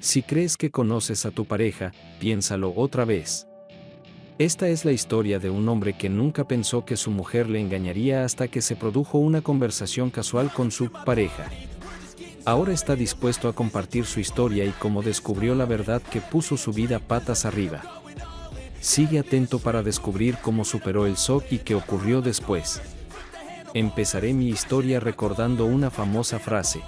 Si crees que conoces a tu pareja, piénsalo otra vez. Esta es la historia de un hombre que nunca pensó que su mujer le engañaría hasta que se produjo una conversación casual con su pareja. Ahora está dispuesto a compartir su historia y cómo descubrió la verdad que puso su vida patas arriba. Sigue atento para descubrir cómo superó el shock y qué ocurrió después. Empezaré mi historia recordando una famosa frase.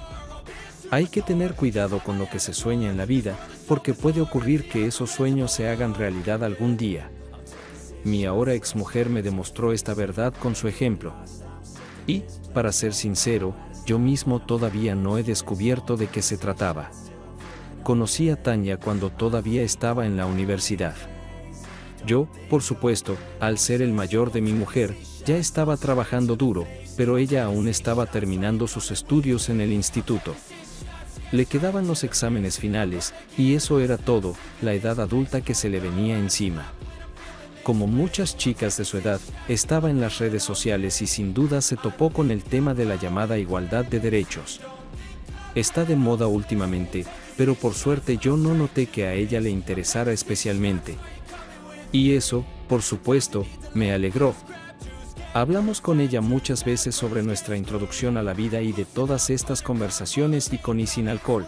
Hay que tener cuidado con lo que se sueña en la vida, porque puede ocurrir que esos sueños se hagan realidad algún día. Mi ahora exmujer me demostró esta verdad con su ejemplo. Y, para ser sincero, yo mismo todavía no he descubierto de qué se trataba. Conocí a Tania cuando todavía estaba en la universidad. Yo, por supuesto, al ser el mayor de mi mujer, ya estaba trabajando duro, pero ella aún estaba terminando sus estudios en el instituto. Le quedaban los exámenes finales, y eso era todo, la edad adulta que se le venía encima. Como muchas chicas de su edad, estaba en las redes sociales y sin duda se topó con el tema de la llamada igualdad de derechos. Está de moda últimamente, pero por suerte yo no noté que a ella le interesara especialmente. Y eso, por supuesto, me alegró. Hablamos con ella muchas veces sobre nuestra introducción a la vida y de todas estas conversaciones y con y sin alcohol.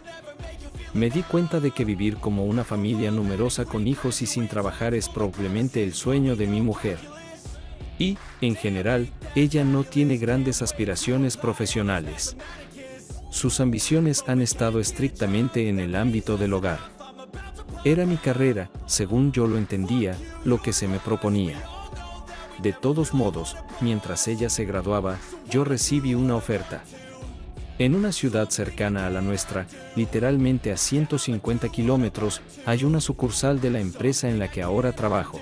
Me di cuenta de que vivir como una familia numerosa con hijos y sin trabajar es probablemente el sueño de mi mujer. Y, en general, ella no tiene grandes aspiraciones profesionales. Sus ambiciones han estado estrictamente en el ámbito del hogar. Era mi carrera, según yo lo entendía, lo que se me proponía. De todos modos, mientras ella se graduaba, yo recibí una oferta. En una ciudad cercana a la nuestra, literalmente a 150 kilómetros, hay una sucursal de la empresa en la que ahora trabajo.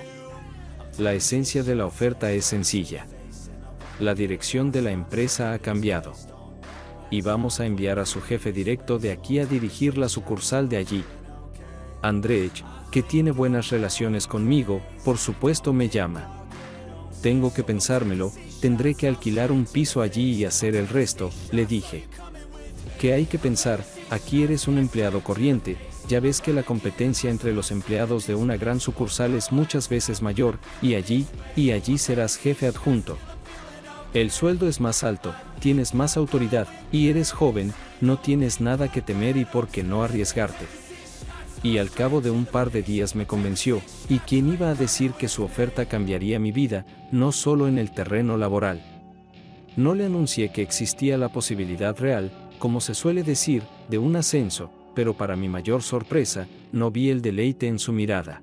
La esencia de la oferta es sencilla. La dirección de la empresa ha cambiado. Y vamos a enviar a su jefe directo de aquí a dirigir la sucursal de allí. Andrzej, que tiene buenas relaciones conmigo, por supuesto me llama. Tengo que pensármelo, tendré que alquilar un piso allí y hacer el resto, le dije. ¿Qué hay que pensar? Aquí eres un empleado corriente, ya ves que la competencia entre los empleados de una gran sucursal es muchas veces mayor, y allí serás jefe adjunto. El sueldo es más alto, tienes más autoridad, y eres joven, no tienes nada que temer y por qué no arriesgarte. Y al cabo de un par de días me convenció, y quién iba a decir que su oferta cambiaría mi vida, no solo en el terreno laboral. No le anuncié que existía la posibilidad real, como se suele decir, de un ascenso, pero para mi mayor sorpresa, no vi el deleite en su mirada.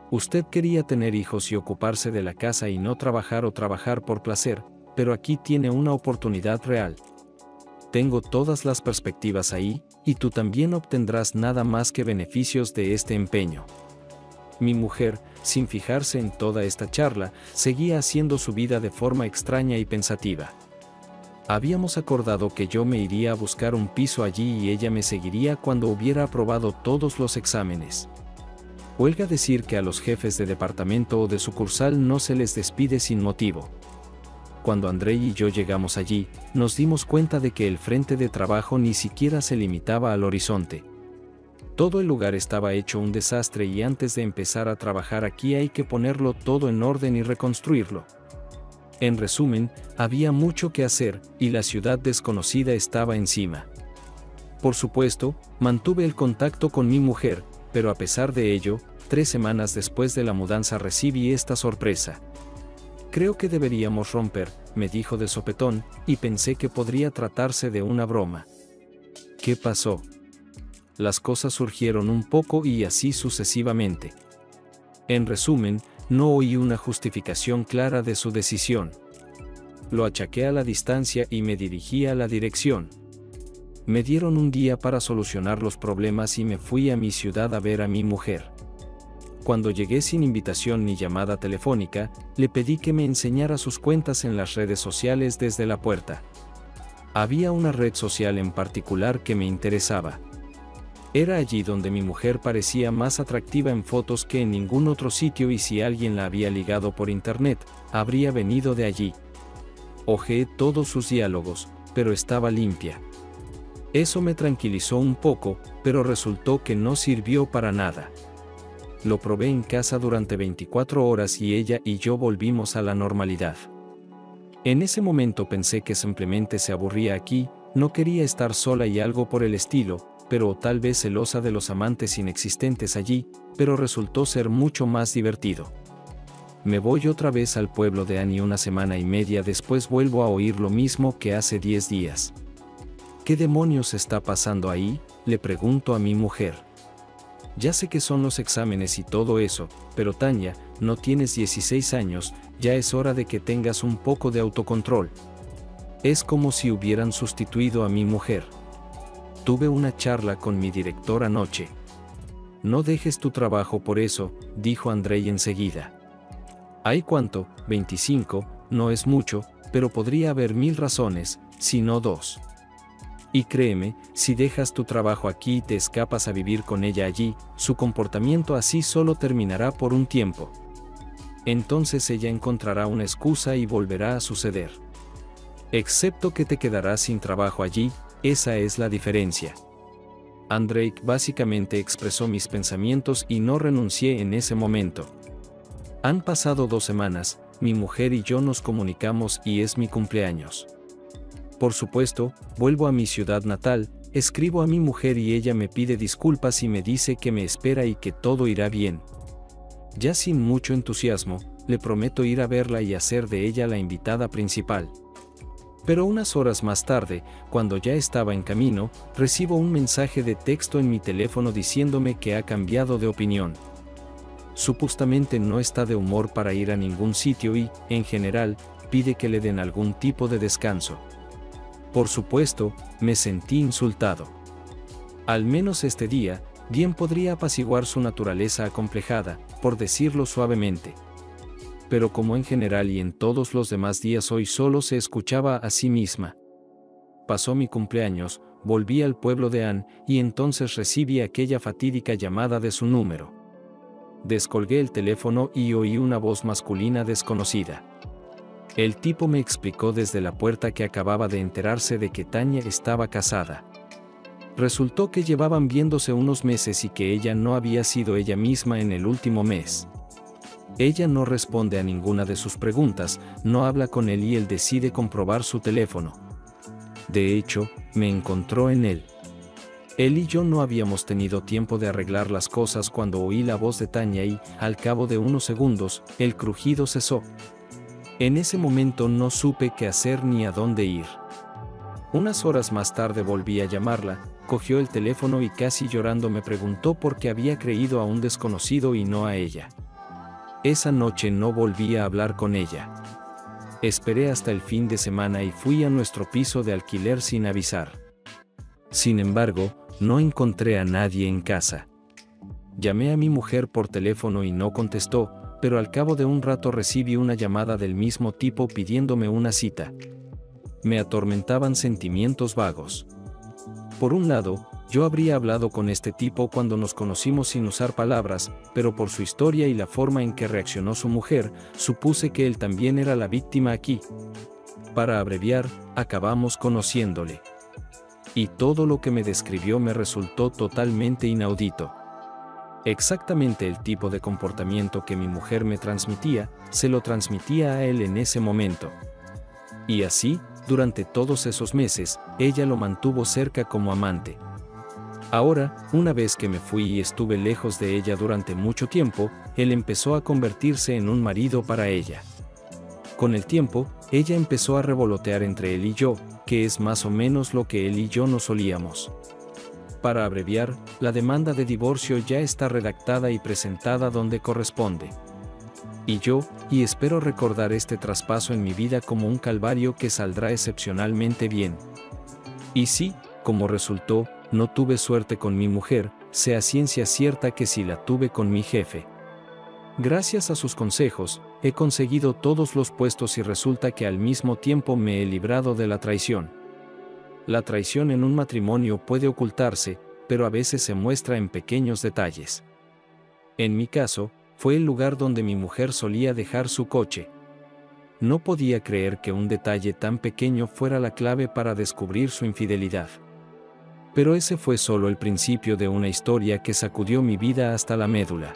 Usted quería tener hijos y ocuparse de la casa y no trabajar o trabajar por placer, pero aquí tiene una oportunidad real. Tengo todas las perspectivas ahí, y tú también obtendrás nada más que beneficios de este empeño. Mi mujer, sin fijarse en toda esta charla, seguía haciendo su vida de forma extraña y pensativa. Habíamos acordado que yo me iría a buscar un piso allí y ella me seguiría cuando hubiera aprobado todos los exámenes. Huelga decir que a los jefes de departamento o de sucursal no se les despide sin motivo. Cuando Andrzej y yo llegamos allí, nos dimos cuenta de que el frente de trabajo ni siquiera se limitaba al horizonte. Todo el lugar estaba hecho un desastre y antes de empezar a trabajar aquí hay que ponerlo todo en orden y reconstruirlo. En resumen, había mucho que hacer, y la ciudad desconocida estaba encima. Por supuesto, mantuve el contacto con mi mujer, pero a pesar de ello, 3 semanas después de la mudanza recibí esta sorpresa. Creo que deberíamos romper, me dijo de sopetón, y pensé que podría tratarse de una broma. ¿Qué pasó? Las cosas surgieron un poco y así sucesivamente. En resumen, no oí una justificación clara de su decisión. Lo achaqué a la distancia y me dirigí a la dirección. Me dieron un día para solucionar los problemas y me fui a mi ciudad a ver a mi mujer. Cuando llegué sin invitación ni llamada telefónica, le pedí que me enseñara sus cuentas en las redes sociales desde la puerta. Había una red social en particular que me interesaba. Era allí donde mi mujer parecía más atractiva en fotos que en ningún otro sitio y si alguien la había ligado por internet, habría venido de allí. Hojeé todos sus diálogos, pero estaba limpia. Eso me tranquilizó un poco, pero resultó que no sirvió para nada. Lo probé en casa durante 24 horas y ella y yo volvimos a la normalidad. En ese momento pensé que simplemente se aburría aquí, no quería estar sola y algo por el estilo, pero tal vez celosa de los amantes inexistentes allí, pero resultó ser mucho más divertido. Me voy otra vez al pueblo de Annie una semana y media después vuelvo a oír lo mismo que hace 10 días. ¿Qué demonios está pasando ahí?, le pregunto a mi mujer. Ya sé que son los exámenes y todo eso, pero Tania, no tienes 16 años, ya es hora de que tengas un poco de autocontrol. Es como si hubieran sustituido a mi mujer. Tuve una charla con mi director anoche. No dejes tu trabajo por eso, dijo Andrei enseguida. ¿Hay cuánto? 25, no es mucho, pero podría haber 1000 razones, si no 2. Y créeme, si dejas tu trabajo aquí y te escapas a vivir con ella allí, su comportamiento así solo terminará por un tiempo. Entonces ella encontrará una excusa y volverá a suceder. Excepto que te quedarás sin trabajo allí, esa es la diferencia. Andrei básicamente expresó mis pensamientos y no renuncié en ese momento. Han pasado 2 semanas, mi mujer y yo nos comunicamos y es mi cumpleaños. Por supuesto, vuelvo a mi ciudad natal, escribo a mi mujer y ella me pide disculpas y me dice que me espera y que todo irá bien. Ya sin mucho entusiasmo, le prometo ir a verla y hacer de ella la invitada principal. Pero unas horas más tarde, cuando ya estaba en camino, recibo un mensaje de texto en mi teléfono diciéndome que ha cambiado de opinión. Supuestamente no está de humor para ir a ningún sitio y, en general, pide que le den algún tipo de descanso. Por supuesto, me sentí insultado. Al menos este día, bien podría apaciguar su naturaleza acomplejada, por decirlo suavemente. Pero como en general y en todos los demás días hoy solo se escuchaba a sí misma. Pasó mi cumpleaños, volví al pueblo de Anne y entonces recibí aquella fatídica llamada de su número. Descolgué el teléfono y oí una voz masculina desconocida. El tipo me explicó desde la puerta que acababa de enterarse de que Tania estaba casada. Resultó que llevaban viéndose unos meses y que ella no había sido ella misma en el último mes. Ella no responde a ninguna de sus preguntas, no habla con él y él decide comprobar su teléfono. De hecho, me encontró en él. Él y yo no habíamos tenido tiempo de arreglar las cosas cuando oí la voz de Tania y, al cabo de unos segundos, el crujido cesó. En ese momento no supe qué hacer ni a dónde ir. Unas horas más tarde volví a llamarla, cogió el teléfono y casi llorando me preguntó por qué había creído a un desconocido y no a ella. Esa noche no volví a hablar con ella. Esperé hasta el fin de semana y fui a nuestro piso de alquiler sin avisar. Sin embargo, no encontré a nadie en casa. Llamé a mi mujer por teléfono y no contestó, pero al cabo de un rato recibí una llamada del mismo tipo pidiéndome una cita. Me atormentaban sentimientos vagos. Por un lado, yo habría hablado con este tipo cuando nos conocimos sin usar palabras, pero por su historia y la forma en que reaccionó su mujer, supuse que él también era la víctima aquí. Para abreviar, acabamos conociéndole. Y todo lo que me describió me resultó totalmente inaudito. Exactamente el tipo de comportamiento que mi mujer me transmitía, se lo transmitía a él en ese momento. Y así, durante todos esos meses, ella lo mantuvo cerca como amante. Ahora, una vez que me fui y estuve lejos de ella durante mucho tiempo, él empezó a convertirse en un marido para ella. Con el tiempo, ella empezó a revolotear entre él y yo, que es más o menos lo que él y yo no solíamos. Para abreviar, la demanda de divorcio ya está redactada y presentada donde corresponde. Y espero recordar este traspaso en mi vida como un calvario que saldrá excepcionalmente bien. Y sí, como resultó, no tuve suerte con mi mujer, sea ciencia cierta que sí la tuve con mi jefe. Gracias a sus consejos, he conseguido todos los puestos y resulta que al mismo tiempo me he librado de la traición. La traición en un matrimonio puede ocultarse, pero a veces se muestra en pequeños detalles. En mi caso, fue el lugar donde mi mujer solía dejar su coche. No podía creer que un detalle tan pequeño fuera la clave para descubrir su infidelidad. Pero ese fue solo el principio de una historia que sacudió mi vida hasta la médula.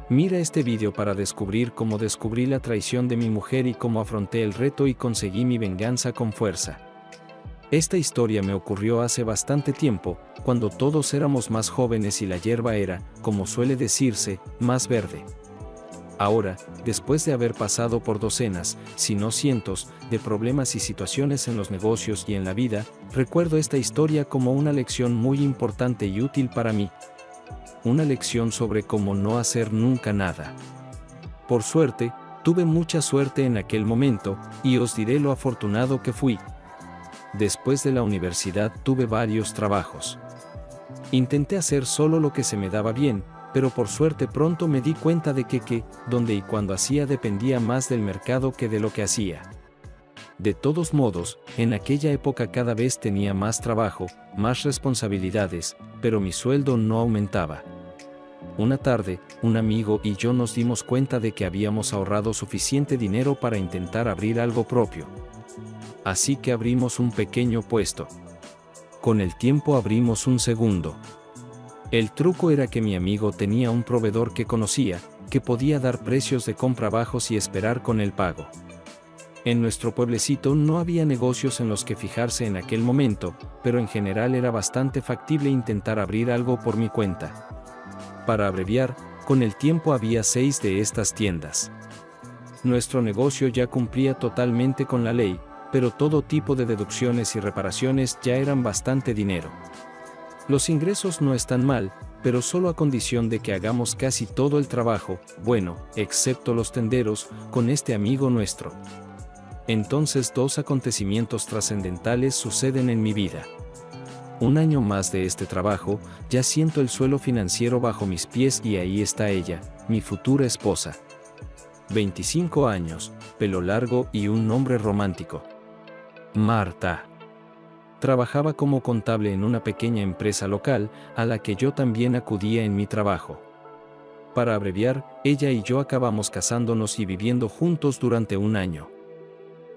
Mira este vídeo para descubrir cómo descubrí la traición de mi mujer y cómo afronté el reto y conseguí mi venganza con fuerza. Esta historia me ocurrió hace bastante tiempo, cuando todos éramos más jóvenes y la hierba era, como suele decirse, más verde. Ahora, después de haber pasado por docenas, si no cientos, de problemas y situaciones en los negocios y en la vida, recuerdo esta historia como una lección muy importante y útil para mí. Una lección sobre cómo no hacer nunca nada. Por suerte, tuve mucha suerte en aquel momento, y os diré lo afortunado que fui. Después de la universidad tuve varios trabajos. Intenté hacer solo lo que se me daba bien, pero por suerte pronto me di cuenta de que, donde y cuando hacía dependía más del mercado que de lo que hacía. De todos modos, en aquella época cada vez tenía más trabajo, más responsabilidades, pero mi sueldo no aumentaba. Una tarde, un amigo y yo nos dimos cuenta de que habíamos ahorrado suficiente dinero para intentar abrir algo propio. Así que abrimos un pequeño puesto. Con el tiempo abrimos un segundo. El truco era que mi amigo tenía un proveedor que conocía, que podía dar precios de compra bajos y esperar con el pago. En nuestro pueblecito no había negocios en los que fijarse en aquel momento, pero en general era bastante factible intentar abrir algo por mi cuenta. Para abreviar, con el tiempo había 6 de estas tiendas. Nuestro negocio ya cumplía totalmente con la ley, pero todo tipo de deducciones y reparaciones ya eran bastante dinero. Los ingresos no están mal, pero solo a condición de que hagamos casi todo el trabajo, bueno, excepto los tenderos, con este amigo nuestro. Entonces 2 acontecimientos trascendentales suceden en mi vida. Un año más de este trabajo, ya siento el suelo financiero bajo mis pies y ahí está ella, mi futura esposa. 25 años, pelo largo y un nombre romántico. Marta. Trabajaba como contable en una pequeña empresa local, a la que yo también acudía en mi trabajo. Para abreviar, ella y yo acabamos casándonos y viviendo juntos durante un año.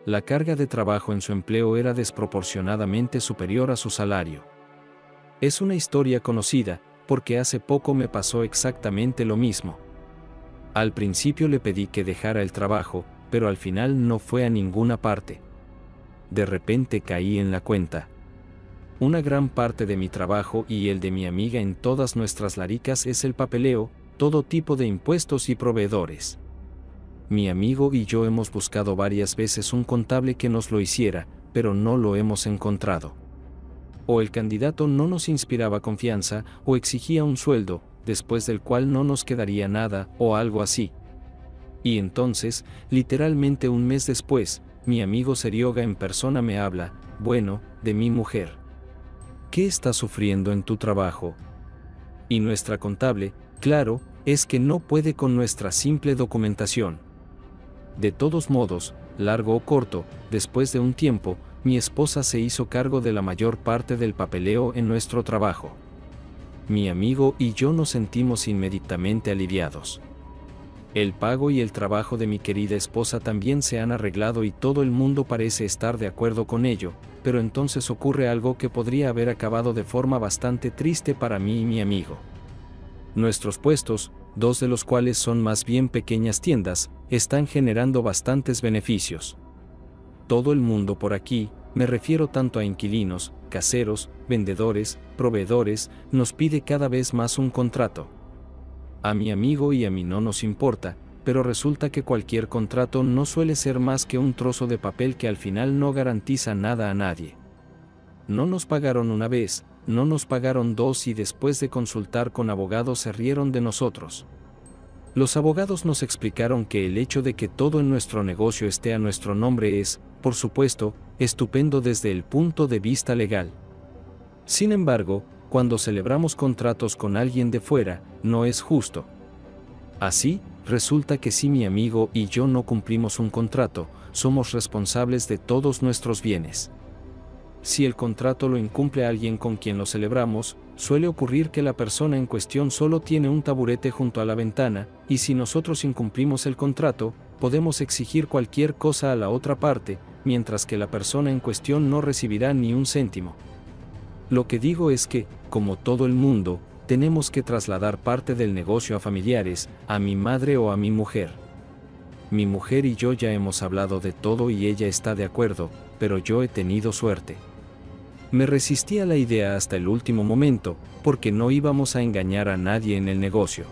La carga de trabajo en su empleo era desproporcionadamente superior a su salario. Es una historia conocida, porque hace poco me pasó exactamente lo mismo. Al principio le pedí que dejara el trabajo, pero al final no fue a ninguna parte. De repente caí en la cuenta. Una gran parte de mi trabajo y el de mi amiga en todas nuestras laricas es el papeleo, todo tipo de impuestos y proveedores. Mi amigo y yo hemos buscado varias veces un contable que nos lo hiciera, pero no lo hemos encontrado. O el candidato no nos inspiraba confianza, o exigía un sueldo, después del cual no nos quedaría nada, o algo así. Y entonces, literalmente un mes después, mi amigo Serioga en persona me habla, bueno, de mi mujer. ¿Qué estás sufriendo en tu trabajo? Y nuestra contable, claro, es que no puede con nuestra simple documentación. De todos modos, largo o corto, después de un tiempo, mi esposa se hizo cargo de la mayor parte del papeleo en nuestro trabajo. Mi amigo y yo nos sentimos inmediatamente aliviados. El pago y el trabajo de mi querida esposa también se han arreglado y todo el mundo parece estar de acuerdo con ello, pero entonces ocurre algo que podría haber acabado de forma bastante triste para mí y mi amigo. Nuestros puestos, 2 de los cuales son más bien pequeñas tiendas, están generando bastantes beneficios. Todo el mundo por aquí, me refiero tanto a inquilinos, caseros, vendedores, proveedores, nos pide cada vez más un contrato. A mi amigo y a mí no nos importa, pero resulta que cualquier contrato no suele ser más que un trozo de papel que al final no garantiza nada a nadie. No nos pagaron una vez, no nos pagaron 2 y después de consultar con abogados se rieron de nosotros. Los abogados nos explicaron que el hecho de que todo en nuestro negocio esté a nuestro nombre es, por supuesto, estupendo desde el punto de vista legal. Sin embargo, cuando celebramos contratos con alguien de fuera, no es justo. Así, resulta que si mi amigo y yo no cumplimos un contrato, somos responsables de todos nuestros bienes. Si el contrato lo incumple alguien con quien lo celebramos, suele ocurrir que la persona en cuestión solo tiene un taburete junto a la ventana, y si nosotros incumplimos el contrato, podemos exigir cualquier cosa a la otra parte, mientras que la persona en cuestión no recibirá ni un céntimo. Lo que digo es que, como todo el mundo, tenemos que trasladar parte del negocio a familiares, a mi madre o a mi mujer. Mi mujer y yo ya hemos hablado de todo y ella está de acuerdo, pero yo he tenido suerte. Me resistí a la idea hasta el último momento, porque no íbamos a engañar a nadie en el negocio.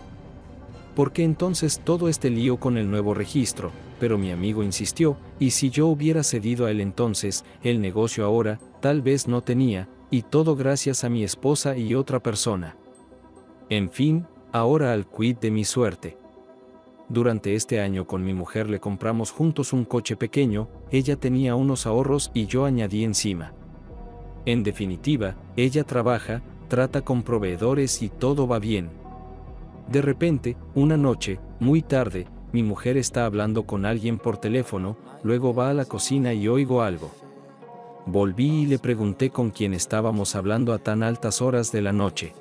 Porque entonces todo este lío con el nuevo registro, pero mi amigo insistió, y si yo hubiera cedido a él entonces, el negocio ahora, tal vez no tenía, y todo gracias a mi esposa y otra persona. En fin, ahora al quid de mi suerte. Durante este año con mi mujer le compramos juntos un coche pequeño, ella tenía unos ahorros y yo añadí encima. En definitiva, ella trabaja, trata con proveedores y todo va bien. De repente, una noche, muy tarde, mi mujer está hablando con alguien por teléfono, luego va a la cocina y oigo algo. Volví y le pregunté con quién estábamos hablando a tan altas horas de la noche.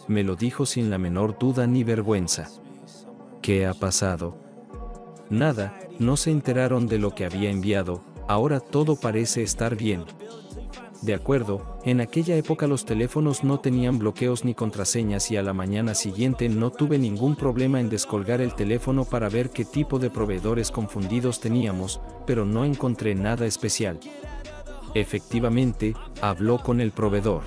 Me lo dijo sin la menor duda ni vergüenza. ¿Qué ha pasado? Nada, no se enteraron de lo que había enviado, ahora todo parece estar bien. De acuerdo, en aquella época los teléfonos no tenían bloqueos ni contraseñas y a la mañana siguiente no tuve ningún problema en descolgar el teléfono para ver qué tipo de proveedores confundidos teníamos, pero no encontré nada especial. Efectivamente, habló con el proveedor.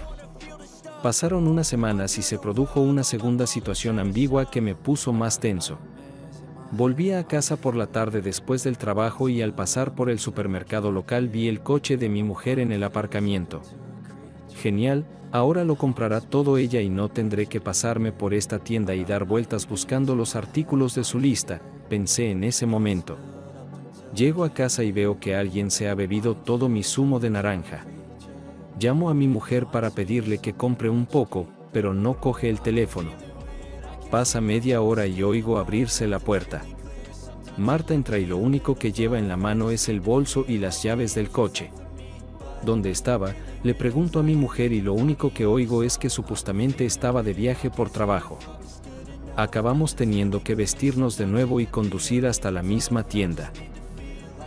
Pasaron unas semanas y se produjo una segunda situación ambigua que me puso más tenso. Volví a casa por la tarde después del trabajo y al pasar por el supermercado local vi el coche de mi mujer en el aparcamiento. Genial, ahora lo comprará todo ella y no tendré que pasarme por esta tienda y dar vueltas buscando los artículos de su lista, pensé en ese momento. Llego a casa y veo que alguien se ha bebido todo mi zumo de naranja. Llamo a mi mujer para pedirle que compre un poco, pero no coge el teléfono. Pasa media hora y oigo abrirse la puerta. Marta entra y lo único que lleva en la mano es el bolso y las llaves del coche. ¿Dónde estaba? Le pregunto a mi mujer y lo único que oigo es que supuestamente estaba de viaje por trabajo. Acabamos teniendo que vestirnos de nuevo y conducir hasta la misma tienda.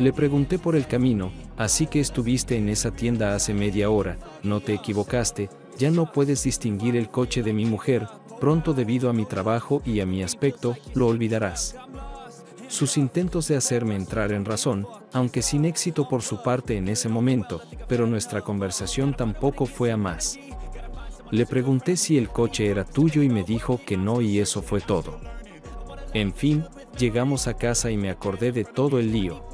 Le pregunté por el camino, así que estuviste en esa tienda hace media hora, no te equivocaste, ya no puedes distinguir el coche de mi mujer, pronto debido a mi trabajo y a mi aspecto, lo olvidarás. Sus intentos de hacerme entrar en razón, aunque sin éxito por su parte en ese momento, pero nuestra conversación tampoco fue a más. Le pregunté si el coche era tuyo y me dijo que no y eso fue todo. En fin, llegamos a casa y me acordé de todo el lío.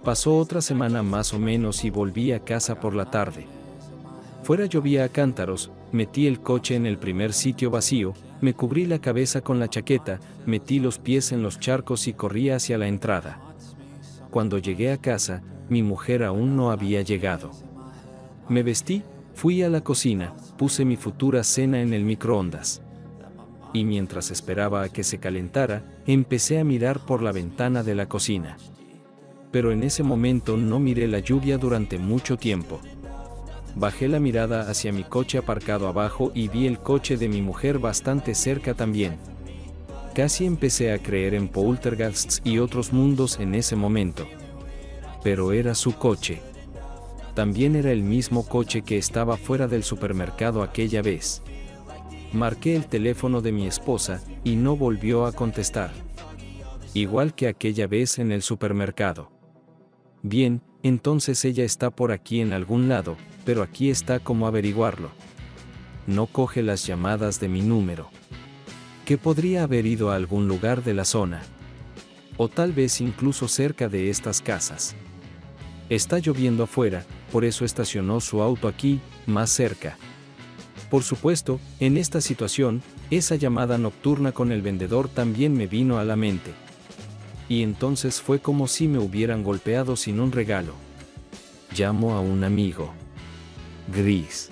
Pasó otra semana más o menos y volví a casa por la tarde. Fuera llovía a cántaros, metí el coche en el primer sitio vacío, me cubrí la cabeza con la chaqueta, metí los pies en los charcos y corrí hacia la entrada. Cuando llegué a casa, mi mujer aún no había llegado. Me vestí, fui a la cocina, puse mi futura cena en el microondas. Y mientras esperaba a que se calentara, empecé a mirar por la ventana de la cocina. Pero en ese momento no miré la lluvia durante mucho tiempo. Bajé la mirada hacia mi coche aparcado abajo y vi el coche de mi mujer bastante cerca también. Casi empecé a creer en poltergeists y otros mundos en ese momento. Pero era su coche. También era el mismo coche que estaba fuera del supermercado aquella vez. Marqué el teléfono de mi esposa y no volvió a contestar. Igual que aquella vez en el supermercado. Bien, entonces ella está por aquí en algún lado, pero aquí está cómo averiguarlo. No coge las llamadas de mi número. Que podría haber ido a algún lugar de la zona. O tal vez incluso cerca de estas casas. Está lloviendo afuera, por eso estacionó su auto aquí, más cerca. Por supuesto, en esta situación, esa llamada nocturna con el vendedor también me vino a la mente. Y entonces fue como si me hubieran golpeado sin un regalo. Llamo a un amigo. Gris.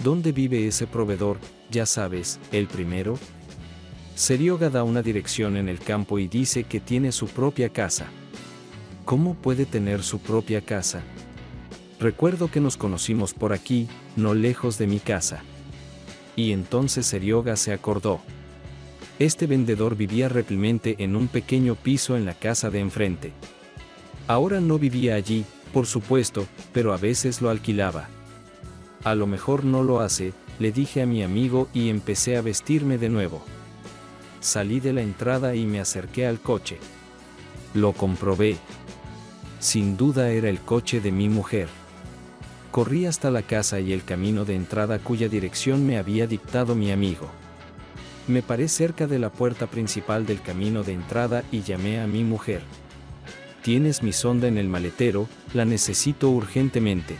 ¿Dónde vive ese proveedor? Ya sabes, el primero. Serioga da una dirección en el campo y dice que tiene su propia casa. ¿Cómo puede tener su propia casa? Recuerdo que nos conocimos por aquí, no lejos de mi casa. Y entonces Serioga se acordó. Este vendedor vivía replemente en un pequeño piso en la casa de enfrente. Ahora no vivía allí, por supuesto, pero a veces lo alquilaba. A lo mejor no lo hace, le dije a mi amigo y empecé a vestirme de nuevo. Salí de la entrada y me acerqué al coche. Lo comprobé. Sin duda era el coche de mi mujer. Corrí hasta la casa y el camino de entrada cuya dirección me había dictado mi amigo. Me paré cerca de la puerta principal del camino de entrada y llamé a mi mujer. «Tienes mi sonda en el maletero, la necesito urgentemente».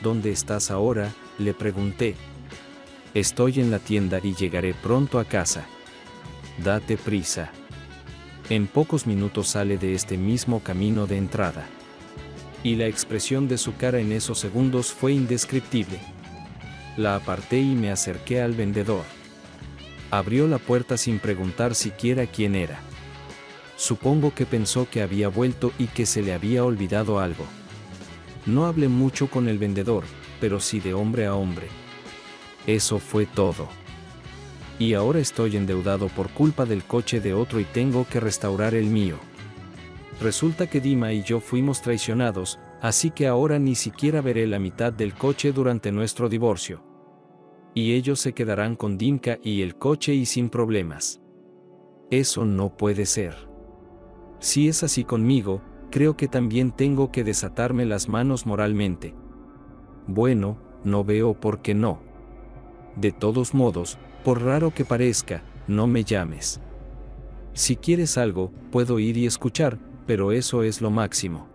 «¿Dónde estás ahora?», le pregunté. «Estoy en la tienda y llegaré pronto a casa». «Date prisa». En pocos minutos sale de este mismo camino de entrada. Y la expresión de su cara en esos segundos fue indescriptible. La aparté y me acerqué al vendedor. Abrió la puerta sin preguntar siquiera quién era. Supongo que pensó que había vuelto y que se le había olvidado algo. No hablé mucho con el vendedor, pero sí de hombre a hombre. Eso fue todo. Y ahora estoy endeudado por culpa del coche de otro y tengo que restaurar el mío. Resulta que Dima y yo fuimos traicionados, así que ahora ni siquiera veré la mitad del coche durante nuestro divorcio. Y ellos se quedarán con Dimka y el coche y sin problemas. Eso no puede ser. Si es así conmigo, creo que también tengo que desatarme las manos moralmente. Bueno, no veo por qué no. De todos modos, por raro que parezca, no me llames. Si quieres algo, puedo ir y escuchar, pero eso es lo máximo.